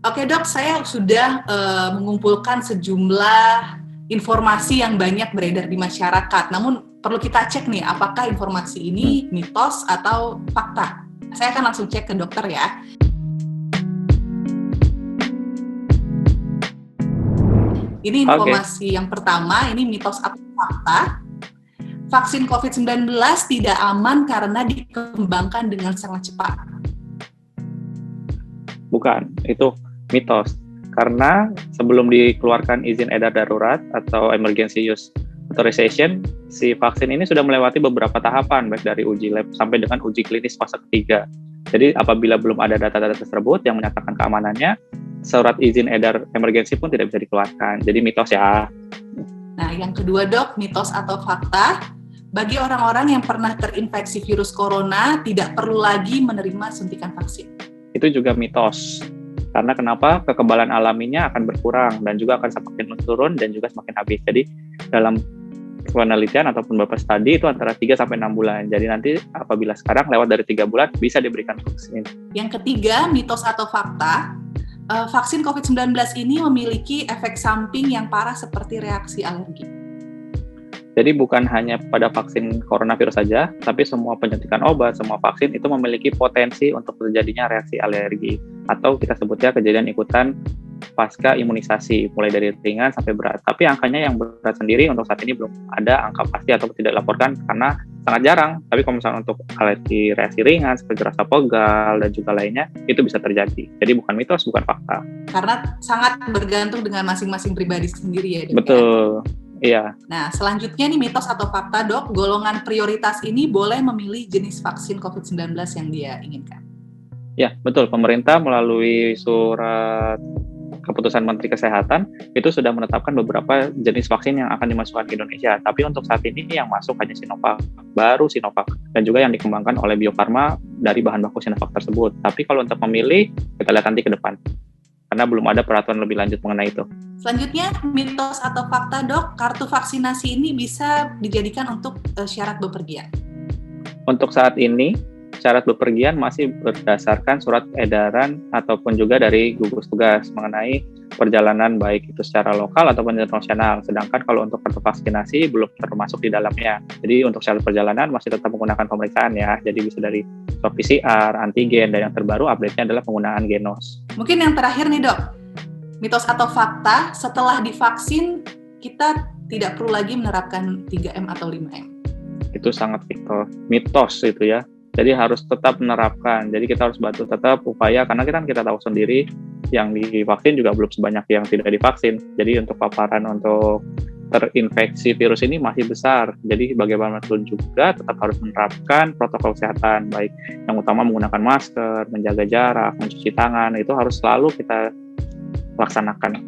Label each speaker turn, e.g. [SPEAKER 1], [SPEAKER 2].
[SPEAKER 1] Oke dok, saya sudah mengumpulkan sejumlah informasi yang banyak beredar di masyarakat. Namun perlu kita cek nih, apakah informasi ini mitos atau fakta. Saya akan langsung cek ke dokter ya. Ini informasi yang pertama, ini mitos atau fakta. Vaksin COVID-19 tidak aman karena dikembangkan dengan sangat cepat.
[SPEAKER 2] Bukan, itu mitos. Karena sebelum dikeluarkan izin edar darurat atau emergency use authorization, si vaksin ini sudah melewati beberapa tahapan, baik dari uji lab sampai dengan uji klinis fase ketiga. Jadi apabila belum ada data-data tersebut yang menyatakan keamanannya, surat izin edar emergency pun tidak bisa dikeluarkan. Jadi mitos ya.
[SPEAKER 1] Nah, yang kedua dok, mitos atau fakta, bagi orang-orang yang pernah terinfeksi virus corona tidak perlu lagi menerima suntikan vaksin.
[SPEAKER 2] Itu juga mitos. Karena kenapa? Kekebalan alaminya akan berkurang dan juga akan semakin menurun dan juga semakin habis. Jadi dalam penelitian ataupun beberapa studi itu antara 3-6 bulan. Jadi nanti apabila sekarang lewat dari 3 bulan bisa diberikan vaksin.
[SPEAKER 1] Yang ketiga, mitos atau fakta, vaksin COVID-19 ini memiliki efek samping yang parah seperti reaksi alergi.
[SPEAKER 2] Jadi bukan hanya pada vaksin coronavirus saja, tapi semua penyuntikan obat, semua vaksin itu memiliki potensi untuk terjadinya reaksi alergi. Atau kita sebutnya kejadian ikutan pasca imunisasi, mulai dari ringan sampai berat. Tapi angkanya yang berat sendiri untuk saat ini belum ada angka pasti atau tidak dilaporkan karena sangat jarang. Tapi kalau misalnya untuk alergi reaksi ringan seperti rasa pegal dan juga lainnya, itu bisa terjadi. Jadi bukan mitos, bukan fakta.
[SPEAKER 1] Karena sangat bergantung dengan masing-masing pribadi sendiri ya, dok.
[SPEAKER 2] Betul, iya.
[SPEAKER 1] Nah, selanjutnya nih mitos atau fakta, dok, golongan prioritas ini boleh memilih jenis vaksin COVID-19 yang dia inginkan.
[SPEAKER 2] Ya, betul. Pemerintah melalui surat keputusan Menteri Kesehatan itu sudah menetapkan beberapa jenis vaksin yang akan dimasukkan ke Indonesia. Tapi untuk saat ini yang masuk hanya Sinovac, baru Sinovac, dan juga yang dikembangkan oleh Bio Farma dari bahan baku Sinovac tersebut. Tapi kalau untuk memilih, kita lihat nanti ke depan. Karena belum ada peraturan lebih lanjut mengenai itu.
[SPEAKER 1] Selanjutnya, mitos atau fakta, dok, kartu vaksinasi ini bisa dijadikan untuk syarat bepergian.
[SPEAKER 2] Untuk saat ini, syarat bepergian masih berdasarkan surat edaran ataupun juga dari gugus tugas mengenai perjalanan baik itu secara lokal ataupun internasional. Sedangkan kalau untuk kartu vaksinasi belum termasuk di dalamnya. Jadi untuk syarat perjalanan masih tetap menggunakan pemeriksaan ya. Jadi bisa dari swab PCR, antigen, dan yang terbaru update-nya adalah penggunaan genos.
[SPEAKER 1] Mungkin yang terakhir nih dok, mitos atau fakta, setelah divaksin kita tidak perlu lagi menerapkan 3M atau 5M.
[SPEAKER 2] Itu sangat mitos itu ya. Jadi harus tetap menerapkan. Jadi kita harus bantu tetap upaya, karena kita tahu sendiri yang divaksin juga belum sebanyak yang tidak divaksin. Jadi untuk paparan untuk terinfeksi virus ini masih besar. Jadi bagaimanapun juga tetap harus menerapkan protokol kesehatan, baik yang utama menggunakan masker, menjaga jarak, mencuci tangan, itu harus selalu kita laksanakan.